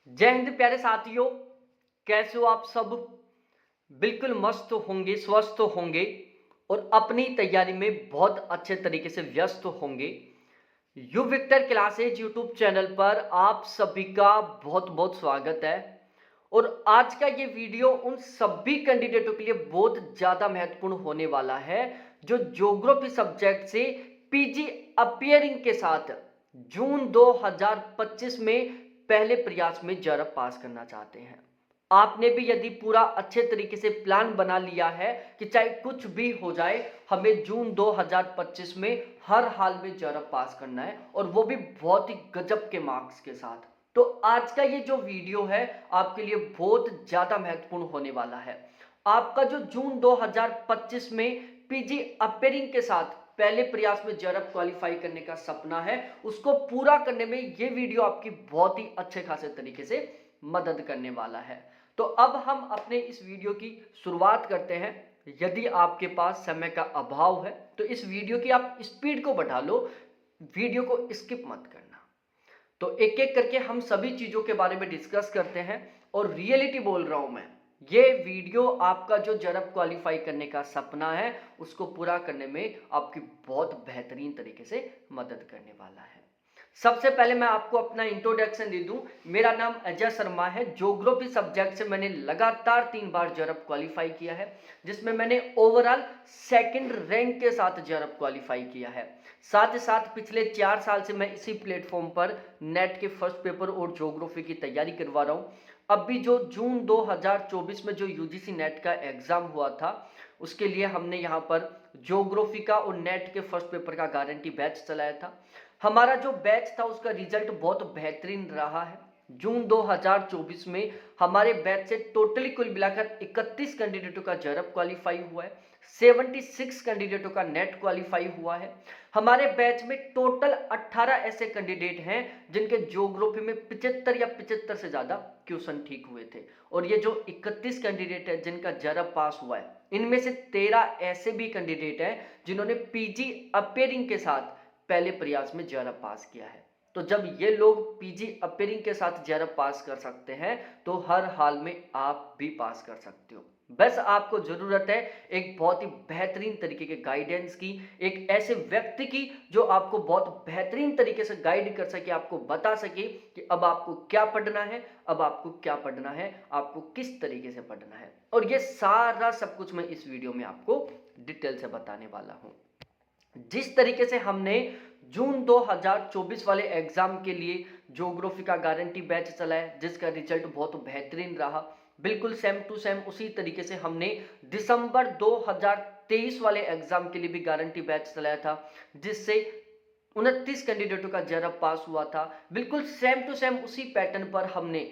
जय हिंद प्यारे साथियों। कैसे हो आप सब? बिल्कुल मस्त होंगे, स्वस्थ होंगे और अपनी तैयारी में बहुत अच्छे तरीके से व्यस्त होंगे। You Victor classes YouTube channel पर आप सभी का बहुत बहुत स्वागत है। और आज का ये वीडियो उन सभी कैंडिडेटों के लिए बहुत ज़्यादा महत्वपूर्ण होने वाला है जो ज्योग्राफी सब्जेक्ट से पीजी अपियरिंग के साथ जून 2025 में पहले प्रयास में जरब पास करना चाहते हैं। आपने भी यदि पूरा अच्छे तरीके से प्लान बना लिया है कि चाहे कुछ भी हो जाए हमें जून 2025 में हर हाल में जरब पास करना है और वो भी बहुत ही गजब के मार्क्स के साथ, तो आज का ये जो वीडियो है आपके लिए बहुत ज्यादा महत्वपूर्ण होने वाला है। आपका जो जून 2025 में पीजी अपेयरिंग के साथ पहले प्रयास में जरब क्वालिफाई करने का सपना है, उसको पूरा करने में ये वीडियो आपकी बहुत ही अच्छे खासे तरीके से मदद करने वाला है। तो अब हम अपने इस वीडियो की शुरुआत करते हैं। यदि आपके पास समय का अभाव है तो इस वीडियो की आप स्पीड को बढ़ा लो, वीडियो को स्किप मत करना। तो एक एक करके हम सभी चीजों के बारे में डिस्कस करते हैं और रियलिटी बोल रहा हूं मैं, ये वीडियो आपका जो जरब क्वालिफाई करने का सपना है उसको पूरा करने में आपकी बहुत बेहतरीन तरीके से मदद करने वाला है। सबसे पहले मैं आपको अपना इंट्रोडक्शन दे दूं। मेरा नाम अजय शर्मा है। ज्योग्राफी सब्जेक्ट से मैंने लगातार 3 बार जरब क्वालिफाई किया है, जिसमें मैंने ओवरऑल सेकंड रैंक के साथ जरब क्वालिफाई किया है। साथ ही साथ पिछले 4 साल से मैं इसी प्लेटफॉर्म पर नेट के फर्स्ट पेपर और ज्योग्राफी की तैयारी करवा रहा हूँ। अब भी जो जून 2024 में जो यूजीसी नेट का एग्जाम हुआ था उसके लिए हमने यहाँ पर ज्योग्राफी का और नेट के फर्स्ट पेपर का गारंटी बैच चलाया था। हमारा जो बैच था उसका रिजल्ट बहुत बेहतरीन रहा है। जून 2024 में हमारे बैच से टोटली कुल मिलाकर 31 कैंडिडेटों का जरब क्वालिफाई हुआ है, 76 कैंडिडेटों का नेट क्वालिफाई हुआ है। हमारे बैच में टोटल 18 ऐसे कैंडिडेट हैं जिनके ज्योग्राफी में 75 या 75 से ज्यादा क्वेश्चन ठीक हुए थे। और ये जो 31 कैंडिडेट है जिनका जरब पास हुआ है, इनमें से 13 ऐसे भी कैंडिडेट हैं जिन्होंने पीजी अपेयरिंग के साथ पहले प्रयास में जरब पास किया है। तो जब ये लोग पीजी अपेयरिंग के साथ जरब पास कर सकते हैं तो हर हाल में आप भी पास कर सकते हो। बस आपको जरूरत है एक बहुत ही बेहतरीन तरीके के गाइडेंस की, एक ऐसे व्यक्ति की जो आपको बहुत बेहतरीन तरीके से गाइड कर सके, आपको बता सके कि अब आपको क्या पढ़ना है, अब आपको क्या पढ़ना है, आपको किस तरीके से पढ़ना है। और ये सारा सब कुछ मैं इस वीडियो में आपको डिटेल से बताने वाला हूं। जिस तरीके से हमने जून 2024 वाले एग्जाम के लिए ज्योग्राफी का गारंटी बैच चलाया जिसका रिजल्ट बहुत बेहतरीन रहा, बिल्कुल सेम टू सेम उसी तरीके से हमने दिसंबर 2023 वाले एग्जाम के लिए भी गारंटी बैच चलाया था जिससे 29 कैंडिडेटों का जरब पास हुआ था। बिल्कुल सेम टू सेम उसी पैटर्न पर हमने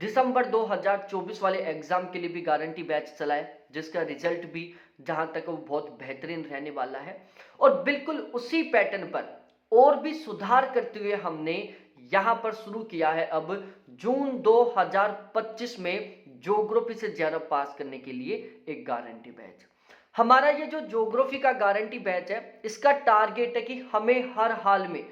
दिसंबर 2024 वाले एग्जाम के लिए भी गारंटी बैच चलाए जिसका रिजल्ट भी जहां तक वो बहुत बेहतरीन रहने वाला है। और बिल्कुल उसी पैटर्न पर और भी सुधार करते हुए हमने यहां पर शुरू किया है अब जून 2025 में ज्योग्राफी से जरब पास करने के लिए एक गारंटी बैच। हमारा ये जो ज्योग्राफी का गारंटी बैच है इसका टारगेट है कि हमें हर हाल में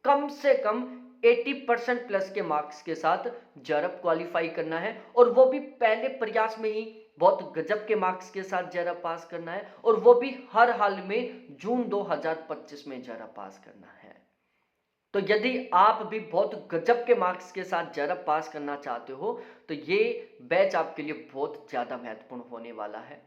कम से कम 80% प्लस के मार्क्स के साथ जरब क्वालिफाई करना है और वो भी पहले प्रयास में ही बहुत गजब के मार्क्स के साथ जरब पास करना है और वो भी हर हाल में जून 2025 में जरब पास करना है। तो यदि आप भी बहुत गजब के मार्क्स के साथ जरब पास करना चाहते हो तो ये बैच आपके लिए बहुत ज्यादा महत्वपूर्ण होने वाला है।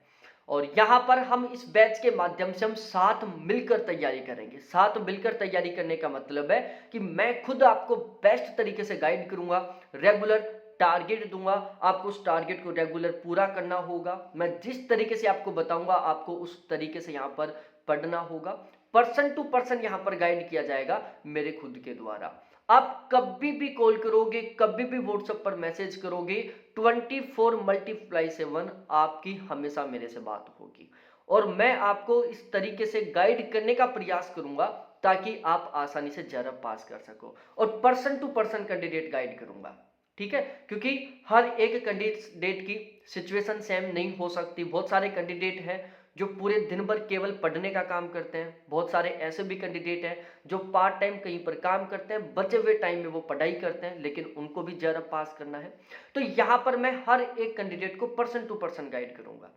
और यहाँ पर हम इस बैच के माध्यम से हम साथ मिलकर तैयारी करेंगे। साथ मिलकर तैयारी करने का मतलब है कि मैं खुद आपको बेस्ट तरीके से गाइड करूंगा, रेगुलर टारगेट दूंगा, आपको उस टारगेट को रेगुलर पूरा करना होगा। मैं जिस तरीके से आपको बताऊंगा आपको उस तरीके से यहाँ पर पढ़ना होगा। पर्सन टू पर्सन यहाँ पर गाइड किया जाएगा मेरे खुद के द्वारा। आप कभी भी कॉल करोगे, कभी भी व्हाट्सएप पर मैसेज करोगे, 24x7 आपकी हमेशा मेरे से बात होगी और मैं आपको इस तरीके से गाइड करने का प्रयास करूंगा ताकि आप आसानी से जरब पास कर सको। और person to person candidate guide करूंगा, ठीक है, क्योंकि हर एक कैंडिडेट की सिचुएशन सेम नहीं हो सकती। बहुत सारे कैंडिडेट हैं जो पूरे दिन भर केवल पढ़ने का काम करते हैं, बहुत सारे ऐसे भी कैंडिडेट हैं जो पार्ट टाइम कहीं पर काम करते हैं, बचे हुए टाइम में वो पढ़ाई करते हैं, लेकिन उनको भी जेआरएफ पास करना है। तो यहाँ पर मैं हर एक कैंडिडेट को पर्सन टू पर्सन गाइड करूंगा।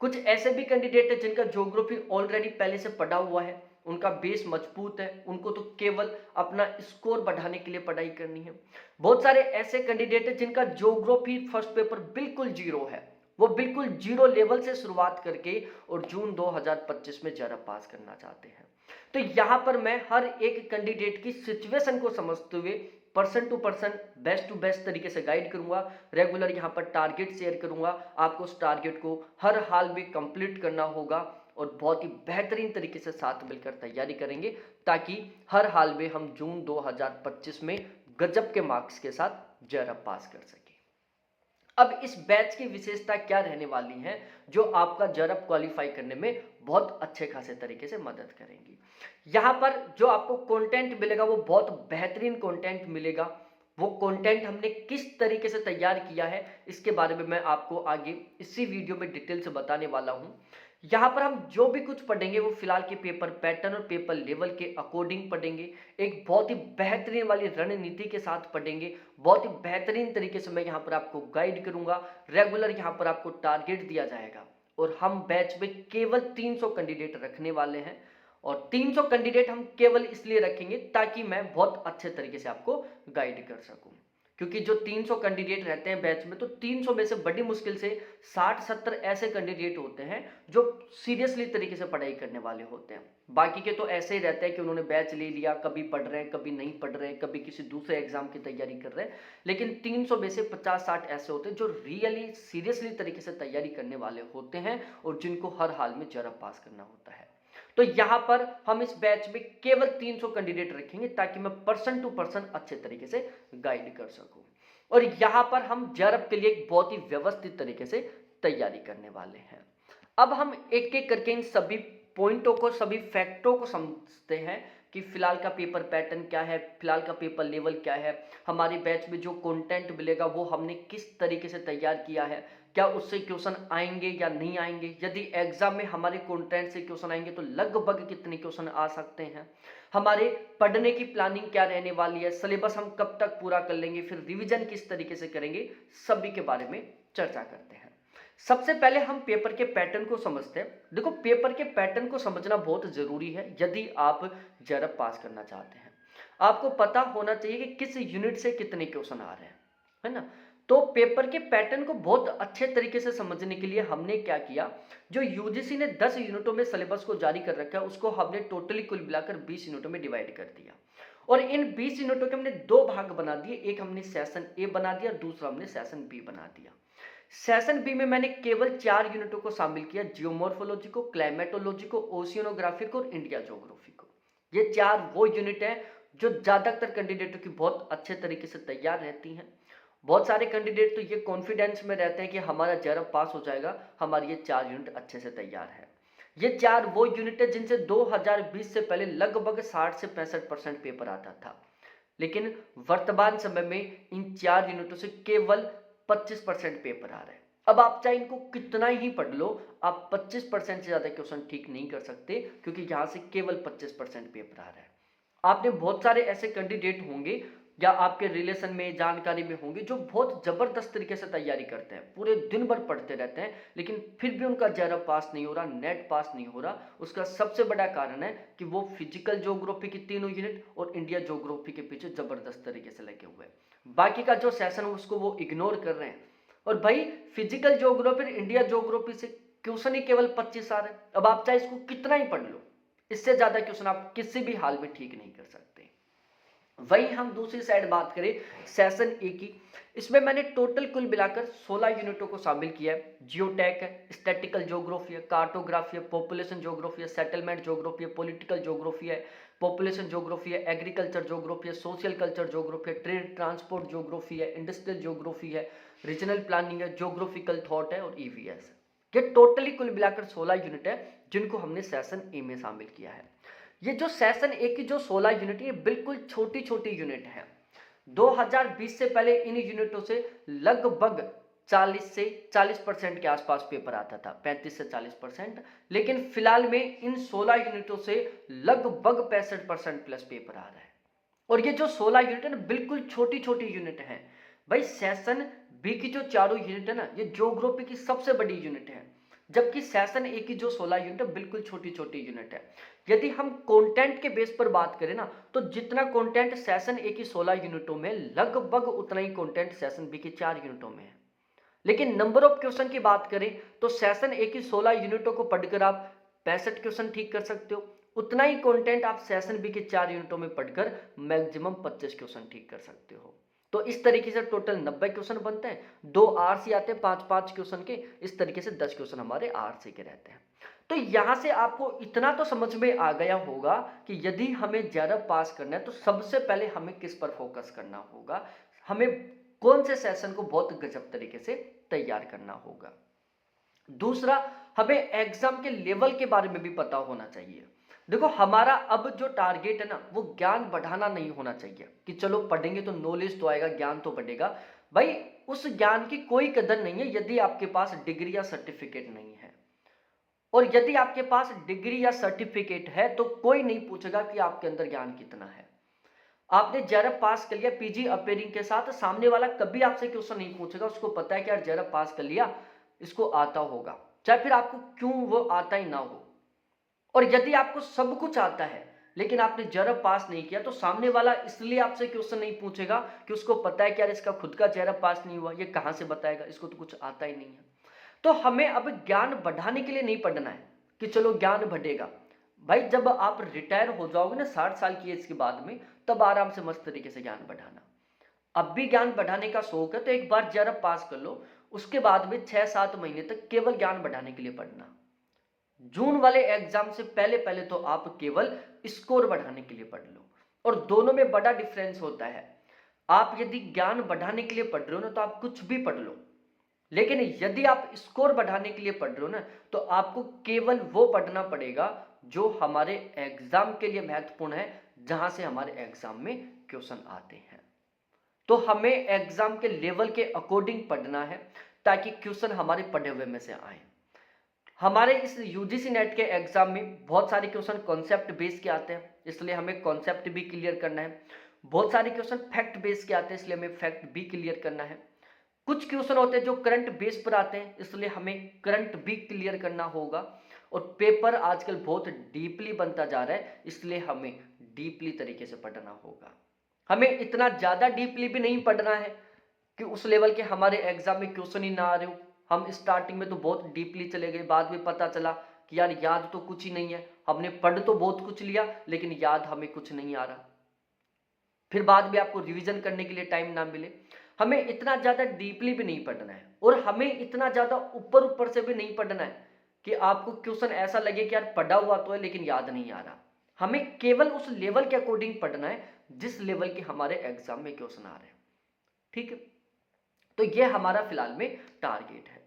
कुछ ऐसे भी कैंडिडेट है जिनका ज्योग्राफी ऑलरेडी पहले से पढ़ा हुआ है, उनका बेस मजबूत है, उनको तो केवल अपना स्कोर बढ़ाने के लिए पढ़ाई करनी है। बहुत सारे ऐसे कैंडिडेट है जिनका ज्योग्राफी फर्स्ट पेपर बिल्कुल जीरो है, वो बिल्कुल जीरो लेवल से शुरुआत करके और जून 2025 में जेआरएफ पास करना चाहते हैं। तो यहां पर मैं हर एक कैंडिडेट की सिचुएशन को समझते हुए person to person best to best तरीके से गाइड करूंगा। रेगुलर यहां पर टारगेट शेयर करूंगा, आपको उस टारगेट को हर हाल में कंप्लीट करना होगा और बहुत ही बेहतरीन तरीके से साथ मिलकर तैयारी करेंगे, ताकि हर हाल में हम जून 2025 में गजब के मार्क्स के साथ जेआरएफ पास कर सकें। अब इस बैच की विशेषता क्या रहने वाली है जो आपका जेआरएफ क्वालिफाई करने में बहुत अच्छे खासे तरीके से मदद करेंगी। यहाँ पर जो आपको कंटेंट मिलेगा वो बहुत बेहतरीन कंटेंट मिलेगा। वो कंटेंट हमने किस तरीके से तैयार किया है इसके बारे में मैं आपको आगे इसी वीडियो में डिटेल से बताने वाला हूँ। यहाँ पर हम जो भी कुछ पढ़ेंगे वो फिलहाल के पेपर पैटर्न और पेपर लेवल के अकॉर्डिंग पढ़ेंगे, एक बहुत ही बेहतरीन वाली रणनीति के साथ पढ़ेंगे। बहुत ही बेहतरीन तरीके से मैं यहाँ पर आपको गाइड करूंगा। रेगुलर यहाँ पर आपको टारगेट दिया जाएगा और हम बैच में केवल 300 कैंडिडेट रखने वाले हैं। और 300 कैंडिडेट हम केवल इसलिए रखेंगे ताकि मैं बहुत अच्छे तरीके से आपको गाइड कर सकूं, क्योंकि जो 300 कैंडिडेट रहते हैं बैच में, तो 300 में से बड़ी मुश्किल से 60-70 ऐसे कैंडिडेट होते हैं जो सीरियसली तरीके से पढ़ाई करने वाले होते हैं। बाकी के तो ऐसे ही रहते हैं कि उन्होंने बैच ले लिया, कभी पढ़ रहे हैं, कभी नहीं पढ़ रहे हैं, कभी किसी दूसरे एग्जाम की तैयारी कर रहे हैं। लेकिन 300 में से 50-60 ऐसे होते हैं जो रियली सीरियसली तरीके से तैयारी करने वाले होते हैं और जिनको हर हाल में जेआरएफ पास करना होता है। तो यहां पर हम इस बैच में केवल 300 कैंडिडेट रखेंगे ताकि मैं पर्सन टू पर्सन अच्छे तरीके से गाइड कर सकूं। और यहां पर हम जेआरएफ के लिए एक बहुत ही व्यवस्थित तरीके से तैयारी करने वाले हैं। अब हम एक एक करके इन सभी पॉइंटों को, सभी फैक्टों को समझते हैं कि फिलहाल का पेपर पैटर्न क्या है, फिलहाल का पेपर लेवल क्या है, हमारी बैच में जो कंटेंट मिलेगा वो हमने किस तरीके से तैयार किया है, क्या उससे क्वेश्चन आएंगे या नहीं आएंगे, यदि एग्जाम में हमारे कंटेंट से क्वेश्चन आएंगे तो लगभग कितने क्वेश्चन आ सकते हैं, हमारे पढ़ने की प्लानिंग क्या रहने वाली है, सिलेबस हम कब तक पूरा कर लेंगे, फिर रिवीजन किस तरीके से करेंगे, सभी के बारे में चर्चा करते हैं। सबसे पहले हम पेपर के पैटर्न को समझते हैं। देखो, पेपर के पैटर्न को समझना बहुत जरूरी है यदि आप जेआरएफ पास करना चाहते हैं। आपको पता होना चाहिए कि किस यूनिट से कितने क्वेश्चन आ रहे हैं, है ना। तो पेपर के पैटर्न को बहुत अच्छे तरीके से समझने के लिए हमने क्या किया, जो यूजीसी ने 10 यूनिटों में सिलेबस को जारी कर रखा है उसको हमने टोटली कुल मिलाकर 20 यूनिटों में डिवाइड कर दिया और इन 20 यूनिटों के हमने 2 भाग बना दिए। एक हमने सेशन ए बना दिया, दूसरा हमने सेशन बी बना दिया। सेशन बी में मैंने केवल 4 यूनिटों को शामिल किया, जियोमॉर्फोलॉजी को, क्लाइमेटोलॉजी को, ओशियनोग्राफी को और इंडिया ज्योग्राफी को। ये 4 वो यूनिट है जो ज्यादातर कैंडिडेटों की बहुत अच्छे तरीके से तैयार रहती हैं। बहुत सारे कैंडिडेट तो ये कॉन्फिडेंस में रहते हैं कि हमारा जेआरएफ पास हो जाएगा, हमारी ये 4 यूनिट अच्छे से तैयार है। ये 4 वो यूनिट है जिनसे 2020 से पहले लगभग 60 से 65% पेपर आता था, लेकिन वर्तमान समय में इन 4 यूनिटों से केवल 25% पेपर आ रहे हैं। अब आप चाहे इनको कितना ही पढ़ लो, आप 25% से ज्यादा क्वेश्चन ठीक नहीं कर सकते, क्योंकि यहां से केवल 25% पेपर आ रहा है। आपने बहुत सारे ऐसे कैंडिडेट होंगे या आपके रिलेशन में, जानकारी में होंगे जो बहुत जबरदस्त तरीके से तैयारी करते हैं, पूरे दिन भर पढ़ते रहते हैं, लेकिन फिर भी उनका जेआरएफ पास नहीं हो रहा, नेट पास नहीं हो रहा। उसका सबसे बड़ा कारण है कि वो फिजिकल ज्योग्राफी की 3 यूनिट और इंडिया ज्योग्राफी के पीछे जबरदस्त तरीके से लगे हुए हैं। बाकी का जो सेशन है उसको वो इग्नोर कर रहे हैं। और भाई, फिजिकल ज्योग्राफी, इंडिया ज्योग्राफी से क्वेश्चन ही केवल 25 आ रहे हैं। अब आप चाहे इसको कितना ही पढ़ लो, इससे ज्यादा क्वेश्चन आप किसी भी हाल में ठीक नहीं कर सकते। वहीं हम दूसरी साइड बात करें सेशन ए की, इसमें मैंने टोटल कुल मिलाकर 16 यूनिटों को शामिल किया है। जियोटेक है, स्टैटिकल ज्योग्राफी है, कार्टोग्राफी है, पॉपुलेशन ज्योग्राफी है, सेटलमेंट ज्योग्राफी है, पॉलिटिकल ज्योग्राफी है, पॉपुलेशन ज्योग्राफी है, एग्रीकल्चर ज्योग्राफी है, सोशल कल्चर ज्योग्राफी है, ट्रेड ट्रांसपोर्ट ज्योग्राफी है, इंडस्ट्रियल ज्योग्राफी है, रीजनल प्लानिंग है, ज्योग्राफिकल थॉट है और ईवीएस है। ये टोटली कुल मिलाकर 16 यूनिट है जिनको हमने सेशन ए में शामिल किया है। ये जो सेशन ए की जो 16 यूनिट है, ये बिल्कुल छोटी छोटी यूनिट है। 2020 से पहले इन यूनिटों से लगभग 40 से 40% के आसपास पेपर आता था, 35 से 40%। लेकिन फिलहाल में इन 16 यूनिटों से लगभग 65% प्लस पेपर आ रहा है। और ये जो 16 यूनिट है ना, बिल्कुल छोटी छोटी यूनिट है भाई। सेशन बी की जो चारों यूनिट है ना, ये ज्योग्राफी की सबसे बड़ी यूनिट है, जबकि सेशन ए की जो 16 यूनिट है बिल्कुल छोटी छोटी यूनिट है। यदि हम कंटेंट के बेस पर बात करें ना, तो जितना कंटेंट सेशन ए की 16 यूनिटों में, लगभग उतना ही कंटेंट सेशन बी की 4 यूनिटों में है। लेकिन नंबर ऑफ क्वेश्चन की बात करें तो सेशन ए की 16 यूनिटों को पढ़कर आप 65 क्वेश्चन ठीक कर सकते हो। उतना ही कंटेंट आप सेशन बी के 4 यूनिटों में पढ़कर मैक्सिमम 25 क्वेश्चन ठीक कर सकते हो। तो इस तरीके से टोटल 90 क्वेश्चन बनते हैं। 2 आरसी आते हैं 5-5 क्वेश्चन के, इस तरीके से 10 क्वेश्चन हमारे आरसी के रहते हैं। तो यहां से आपको इतना तो समझ में आ गया होगा कि यदि हमें ज्यादा पास करना है तो सबसे पहले हमें किस पर फोकस करना होगा, हमें कौन से सेशन को बहुत गजब तरीके से तैयार करना होगा। दूसरा, हमें एग्जाम के लेवल के बारे में भी पता होना चाहिए। देखो, हमारा अब जो टारगेट है ना, वो ज्ञान बढ़ाना नहीं होना चाहिए कि चलो पढ़ेंगे तो नॉलेज तो आएगा, ज्ञान तो बढ़ेगा। भाई, उस ज्ञान की कोई कदर नहीं है यदि आपके पास डिग्री या सर्टिफिकेट नहीं है। और यदि आपके पास डिग्री या सर्टिफिकेट है तो कोई नहीं पूछेगा कि आपके अंदर ज्ञान कितना है। आपने जेआरएफ पास कर लिया पीजी अपेयरिंग के साथ, सामने वाला कभी आपसे क्वेश्चन नहीं पूछेगा, उसको पता है कि यार जेआरएफ पास कर लिया, इसको आता होगा, चाहे फिर आपको क्यों वो आता ही ना हो। और यदि आपको सब कुछ आता है लेकिन आपने जेआरएफ पास नहीं किया, तो सामने वाला इसलिए आपसे क्वेश्चन नहीं पूछेगा कि उसको पता है कि यार इसका खुद का जेआरएफ पास नहीं हुआ, ये कहां से बताएगा, इसको तो कुछ आता ही नहीं है। तो हमें अब ज्ञान बढ़ाने के लिए नहीं पढ़ना है कि चलो ज्ञान बढ़ेगा। भाई, जब आप रिटायर हो जाओगे ना 60 साल की एज के बाद में, तब आराम से मस्त तरीके से ज्ञान बढ़ाना। अब भी ज्ञान बढ़ाने का शौक है तो एक बार जेआरएफ पास कर लो, उसके बाद में 6-7 महीने तक केवल ज्ञान बढ़ाने के लिए पढ़ना। जून वाले एग्जाम से पहले पहले तो आप केवल स्कोर बढ़ाने के लिए पढ़ लो। और दोनों में बड़ा डिफरेंस होता है। आप यदि ज्ञान बढ़ाने के लिए पढ़ रहे हो ना, तो आप कुछ भी पढ़ लो, लेकिन यदि आप स्कोर बढ़ाने के लिए पढ़ रहे हो ना, तो आपको केवल वो पढ़ना पड़ेगा जो हमारे एग्जाम के लिए महत्वपूर्ण है, जहां से हमारे एग्जाम में क्वेश्चन आते हैं। तो हमें एग्जाम के लेवल के अकॉर्डिंग पढ़ना है ताकि क्वेश्चन हमारे पढ़े हुए में से आए। हमारे इस यूजीसी नेट के एग्जाम में बहुत सारे क्वेश्चन कॉन्सेप्ट बेस के आते हैं, इसलिए हमें कॉन्सेप्ट भी क्लियर करना है। बहुत सारे क्वेश्चन फैक्ट बेस के आते हैं, इसलिए हमें फैक्ट भी क्लियर करना है। कुछ क्वेश्चन होते हैं जो करंट बेस पर आते हैं, इसलिए हमें करंट भी क्लियर करना होगा। और पेपर आजकल बहुत डीपली बनता जा रहा है, इसलिए हमें डीपली तरीके से पढ़ना होगा। हमें इतना ज्यादा डीपली भी नहीं पढ़ना है कि उस लेवल के हमारे एग्जाम में क्वेश्चन ही ना आ रहे हो। हम स्टार्टिंग में तो बहुत डीपली चले गए, बाद में पता चला कि यार याद तो कुछ ही नहीं है, हमने पढ़ तो बहुत कुछ लिया लेकिन याद हमें कुछ नहीं आ रहा, फिर बाद में आपको रिवीजन करने के लिए टाइम ना मिले। हमें इतना ज्यादा डीपली भी नहीं पढ़ना है और हमें इतना ज्यादा ऊपर ऊपर से भी नहीं पढ़ना है कि आपको क्वेश्चन ऐसा लगे कि यार पढ़ा हुआ तो है लेकिन याद नहीं आ रहा। हमें केवल उस लेवल के अकॉर्डिंग पढ़ना है जिस लेवल के हमारे एग्जाम में क्वेश्चन आ रहे हैं। ठीक है, तो ये हमारा फिलहाल में टारगेट है।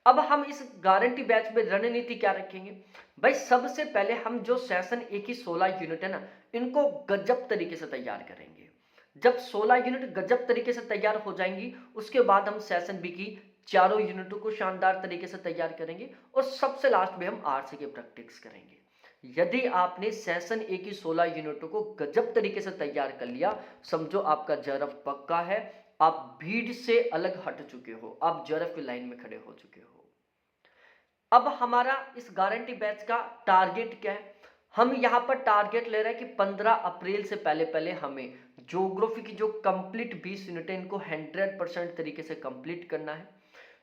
अब हम इस गारंटी बैच में रणनीति क्या रखेंगे भाई? सबसे पहले हम जो सेशन ए की 16 यूनिट है ना, इनको गजब तरीके से तैयार करेंगे। जब 16 यूनिट गजब तरीके से तैयार हो जाएंगी, उसके बाद हम सेशन बी की चारों यूनिटों को शानदार तरीके से तैयार करेंगे और सबसे लास्ट में हम आरसी की प्रैक्टिस करेंगे। यदि आपने सेशन ए की 16 यूनिटों को गजब तरीके से तैयार कर लिया, समझो आपका जेआरएफ पक्का है, आप भीड़ से अलग हट चुके हो, आप जेआरएफ की लाइन में खड़े हो चुके हो। अब हमारा इस गारंटी बैच का टारगेट क्या है? हम यहां पर टारगेट ले रहे हैं कि 15 अप्रैल से पहले पहले हमें ज्योग्राफी की जो कंप्लीट 20 यूनिट है, इनको 100% तरीके से कंप्लीट करना है।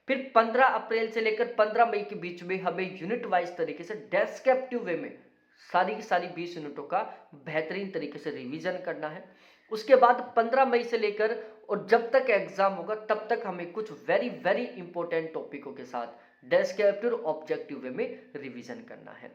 फिर 15 अप्रैल से लेकर 15 मई के बीच में हमें यूनिट वाइज तरीके से डेस्क्रिप्टिव वे में सारी की सारी 20 यूनिटों का बेहतरीन तरीके से रिवीजन करना है। उसके बाद 15 मई से लेकर और जब तक एग्जाम होगा तब तक हमें कुछ वेरी वेरी इंपॉर्टेंट टॉपिकों के साथ डेस्क्रिप्टिव ऑब्जेक्टिव वे में रिवीजन करना है।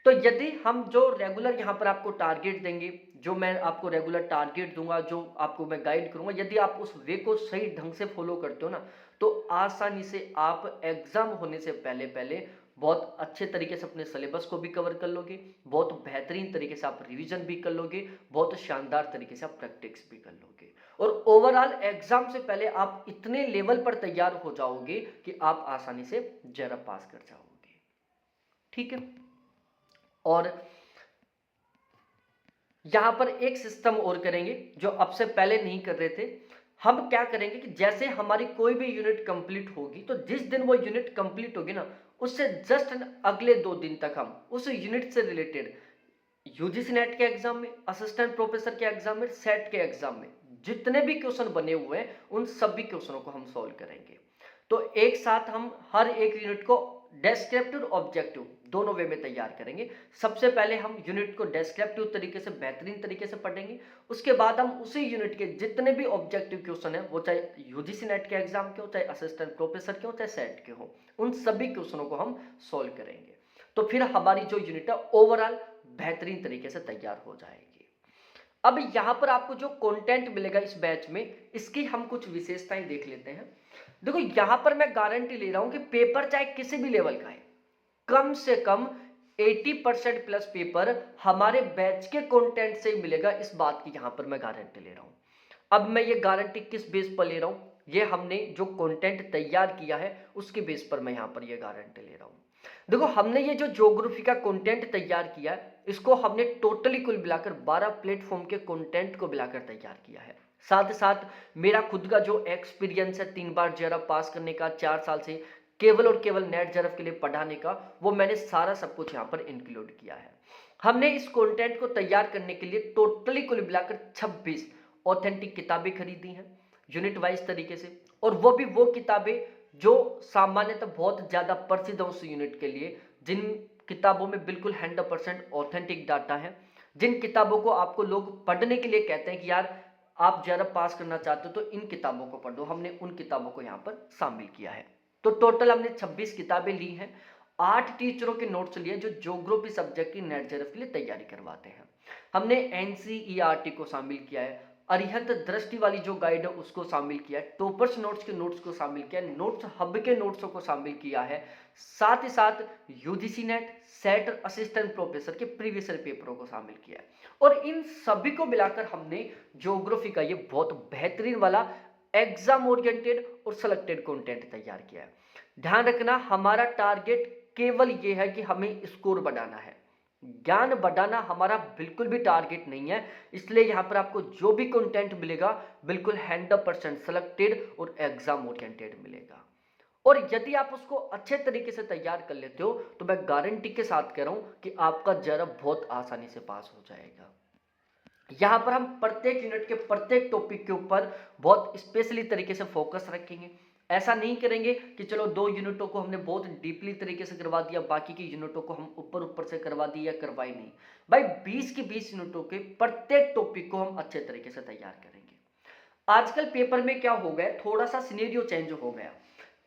तो यदि हम जो रेगुलर यहाँ पर आपको टारगेट देंगे, जो मैं आपको रेगुलर टारगेट दूंगा, जो आपको मैं गाइड करूंगा, यदि आप उस वे को सही ढंग से फॉलो करते हो ना, तो आसानी से आप एग्जाम होने से पहले पहले बहुत अच्छे तरीके से अपने सिलेबस को भी कवर कर लोगे, बहुत बेहतरीन तरीके से आप रिवीजन भी कर लोगे, बहुत शानदार तरीके से आप प्रैक्टिस भी कर लोगे और ओवरऑल एग्जाम से पहले आप इतने लेवल पर तैयार हो जाओगे कि आप आसानी से जरा पास कर जाओगे। ठीक है, और यहां पर एक सिस्टम और करेंगे जो अब से पहले नहीं कर रहे थे। हम क्या करेंगे कि जैसे हमारी कोई भी यूनिट कंप्लीट होगी तो जिस दिन वो यूनिट कंप्लीट होगी ना, उससे जस्ट अगले 2 दिन तक हम उस यूनिट से रिलेटेड यूजीसी नेट के एग्जाम में, असिस्टेंट प्रोफेसर के एग्जाम में, सेट के एग्जाम में जितने भी क्वेश्चन बने हुए हैं उन सभी क्वेश्चनों को हम सॉल्व करेंगे। तो एक साथ हम हर एक यूनिट को डेस्क्रिप्टिव और ऑब्जेक्टिव दोनों वे में तैयार करेंगे। सबसे पहले हम यूनिट को डेस्क्रिप्टिव तरीके से बेहतरीन तरीके से पढ़ेंगे, उसके बाद हम उसी यूनिट के जितने भी ऑब्जेक्टिव क्वेश्चन है, वो चाहे यूजीसी नेट के एग्जाम के हो, चाहे असिस्टेंट प्रोफेसर के हो, चाहे सेट के हो, उन सभी क्वेश्चनों को हम सॉल्व करेंगे। तो फिर हमारी जो यूनिट है ओवरऑल बेहतरीन तरीके से तैयार हो जाएगी। अब यहां पर आपको जो कंटेंट मिलेगा इस बैच में, इसकी हम कुछ विशेषताएं देख लेते हैं। देखो यहां पर मैं गारंटी ले रहा हूं कि पेपर चाहे किसी भी लेवल का है, कम से कम 80% प्लस पेपर हमारे बैच के कंटेंट से ही मिलेगा, इस बात की यहां पर मैं गारंटी ले रहा हूं। अब मैं ये गारंटी किस बेस पर ले रहा हूं, ये हमने जो कंटेंट तैयार किया है उसके बेस पर मैं यहां पर ये गारंटी ले रहा हूं। देखो हमने ये जो ज्योग्राफी का कंटेंट तैयार किया है, इसको हमने टोटली कुल मिलाकर 12 प्लेटफॉर्म के कंटेंट को मिलाकर तैयार किया है। साथ ही साथ मेरा खुद का जो एक्सपीरियंस है 3 बार जेआरएफ पास करने का, 4 साल से केवल और केवल नेट जेआरएफ के लिए पढ़ाने का, वो मैंने सारा सब कुछ यहाँ पर इंक्लूड किया है। हमने इस कंटेंट को तैयार करने के लिए टोटली कुल मिलाकर 26 ऑथेंटिक किताबें खरीदी हैं यूनिट वाइज तरीके से, और वो भी वो किताबें जो सामान्यतः बहुत ज्यादा प्रसिद्ध है उस यूनिट के लिए, जिन किताबों में बिल्कुल 100% ऑथेंटिक डाटा है, जिन किताबों को आपको लोग पढ़ने के लिए कहते हैं कि यार आप जेआरएफ पास करना चाहते हो तो इन किताबों को पढ़ो, हमने उन किताबों को यहाँ पर शामिल किया है। तो टोटल हमने 26 किताबें ली हैं, 8 टीचरों के नोट्स लिए जो ज्योग्राफी सब्जेक्ट की नेट जेआरएफ के लिए तैयारी करवाते हैं। हमने एनसीईआरटी को शामिल किया है, अरिहंत दृष्टि वाली जो गाइड है उसको शामिल किया है, टॉपर्स नोट्स के नोट्स को शामिल किया है, नोट्स हब के नोट्सों को शामिल किया है, साथ ही साथ UGC net, set, assistant professor के प्रीवियस पेपरों को शामिल किया है। और इन सभी को मिलाकर हमने ज्योग्राफी का ये बहुत बेहतरीन वाला एग्जाम ओरिएंटेड और सिलेक्टेड कंटेंट तैयार किया है। ध्यान रखना हमारा टारगेट केवल ये है कि हमें स्कोर बढ़ाना है, ज्ञान बढ़ाना हमारा बिल्कुल भी टारगेट नहीं है। इसलिए यहां पर आपको जो भी कंटेंट मिलेगा बिल्कुल 100% सिलेक्टेड और एग्जाम ओरिएंटेड मिलेगा। और यदि आप उसको अच्छे तरीके से तैयार कर लेते हो तो मैं गारंटी के साथ कह रहा हूं कि आपका जेआरएफ बहुत आसानी से पास हो जाएगा। यहां पर हम प्रत्येक यूनिट के प्रत्येक टॉपिक के ऊपर बहुत स्पेशली तरीके से फोकस रखेंगे। ऐसा नहीं करेंगे कि चलो 2 यूनिटों को हमने बहुत डीपली तरीके से करवा दिया, बाकी की यूनिटों को हम ऊपर ऊपर से करवा दिया या करवाई नहीं। भाई 20 की 20 यूनिटों के प्रत्येक टॉपिक को हम अच्छे तरीके से तैयार करेंगे। आजकल पेपर में क्या हो गया, थोड़ा सा सिनेरियो चेंज हो गया।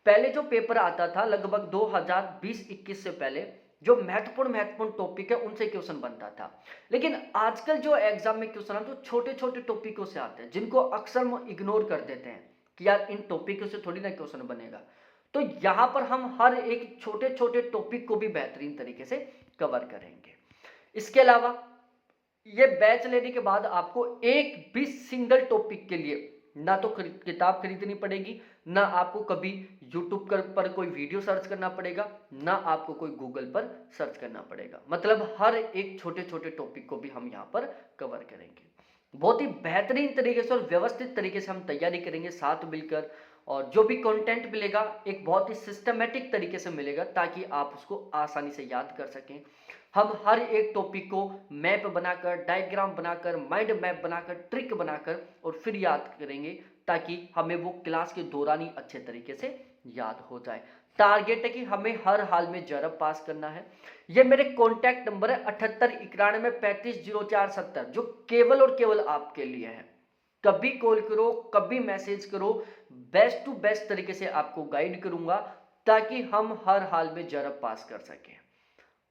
पहले जो पेपर आता था लगभग 2020-21 से पहले, जो महत्वपूर्ण टॉपिक है उनसे क्वेश्चन बनता था। लेकिन आजकल जो एग्जाम में क्वेश्चन आते हैं छोटे छोटे टॉपिकों से आते हैं, जिनको अक्सर हम इग्नोर कर देते हैं कि यार इन टॉपिकों से थोड़ी ना क्वेश्चन बनेगा। तो यहां पर हम हर एक छोटे छोटे टॉपिक को भी बेहतरीन तरीके से कवर करेंगे। इसके अलावा ये बैच लेने के बाद आपको एक भी सिंगल टॉपिक के लिए ना तो किताब खरीदनी पड़ेगी, ना आपको कभी यूट्यूब पर कोई वीडियो सर्च करना पड़ेगा, ना आपको कोई गूगल पर सर्च करना पड़ेगा। मतलब हर एक छोटे छोटे टॉपिक को भी हम यहाँ पर कवर करेंगे। बहुत ही बेहतरीन तरीके से और व्यवस्थित तरीके से हम तैयारी करेंगे साथ मिलकर, और जो भी कंटेंट मिलेगा एक बहुत ही सिस्टमेटिक तरीके से मिलेगा ताकि आप उसको आसानी से याद कर सकें। हम हर एक टॉपिक को मैप बनाकर, डायग्राम बनाकर, माइंड मैप बनाकर, ट्रिक बनाकर और फिर याद करेंगे ताकि हमें वो क्लास के दौरान ही अच्छे तरीके से याद हो जाए। टारगेट है कि हमें हर हाल में जेआरएफ पास करना है। ये मेरे कॉन्टैक्ट नंबर है 7891350470, जो केवल और केवल आपके लिए है। कभी कॉल करो, कभी मैसेज करो, बेस्ट टू बेस्ट तरीके से आपको गाइड करूंगा ताकि हम हर हाल में जेआरएफ पास कर सकें।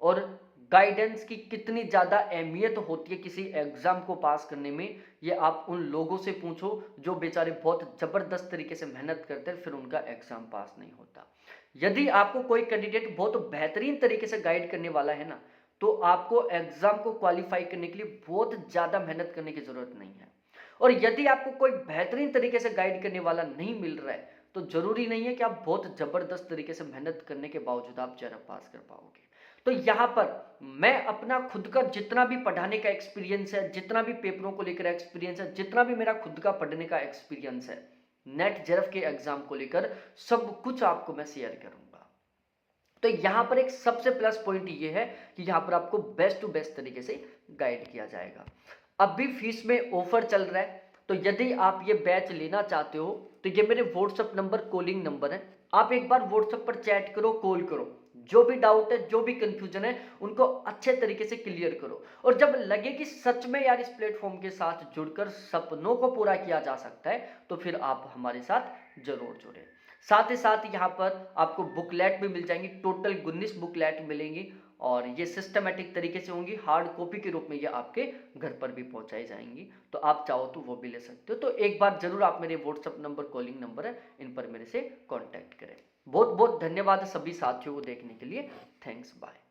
और गाइडेंस की कितनी ज़्यादा अहमियत होती है किसी एग्ज़ाम को पास करने में, ये आप उन लोगों से पूछो जो बेचारे बहुत ज़बरदस्त तरीके से मेहनत करते हैं, फिर उनका एग्ज़ाम पास नहीं होता। यदि आपको कोई कैंडिडेट बहुत बेहतरीन तरीके से गाइड करने वाला है ना, तो आपको एग्ज़ाम को क्वालीफाई करने के लिए बहुत ज़्यादा मेहनत करने की ज़रूरत नहीं है। और यदि आपको कोई बेहतरीन तरीके से गाइड करने वाला नहीं मिल रहा है, तो ज़रूरी नहीं है कि आप बहुत ज़बरदस्त तरीके से मेहनत करने के बावजूद आप जेआरएफ पास कर पाओगे। तो यहाँ पर मैं अपना खुद का जितना भी पढ़ाने का एक्सपीरियंस है, जितना भी पेपरों को लेकर एक्सपीरियंस है, जितना भी मेरा खुद का पढ़ने का एक्सपीरियंस है, नेट जेआरएफ के एग्जाम को लेकर सब कुछ आपको मैं शेयर करूंगा। तो यहाँ पर एक सबसे प्लस पॉइंट ये है कि यहाँ पर आपको बेस्ट टू बेस्ट तरीके से गाइड किया जाएगा। अब भी फीस में ऑफर चल रहा है, तो यदि आप ये बैच लेना चाहते हो तो ये मेरे व्हाट्सएप नंबर, कॉलिंग नंबर है, आप एक बार व्हाट्सएप पर चैट करो, कॉल करो, जो भी डाउट है, जो भी कंफ्यूजन है, उनको अच्छे तरीके से क्लियर करो। और जब लगे कि सच में यार इस प्लेटफॉर्म के साथ जुड़कर सपनों को पूरा किया जा सकता है, तो फिर आप हमारे साथ जरूर जुड़े। साथ ही साथ यहाँ पर आपको बुकलेट भी मिल जाएंगी, टोटल 19 बुकलेट मिलेंगी और ये सिस्टमेटिक तरीके से होंगी, हार्ड कॉपी के रूप में ये आपके घर पर भी पहुंचाई जाएंगी। तो आप चाहो तो वो भी ले सकते हो। तो एक बार जरूर आप मेरे व्हाट्सएप नंबर, कॉलिंग नंबर है, इन पर मेरे से कॉन्टैक्ट करें। बहुत बहुत धन्यवाद सभी साथियों को देखने के लिए। Thanks, bye.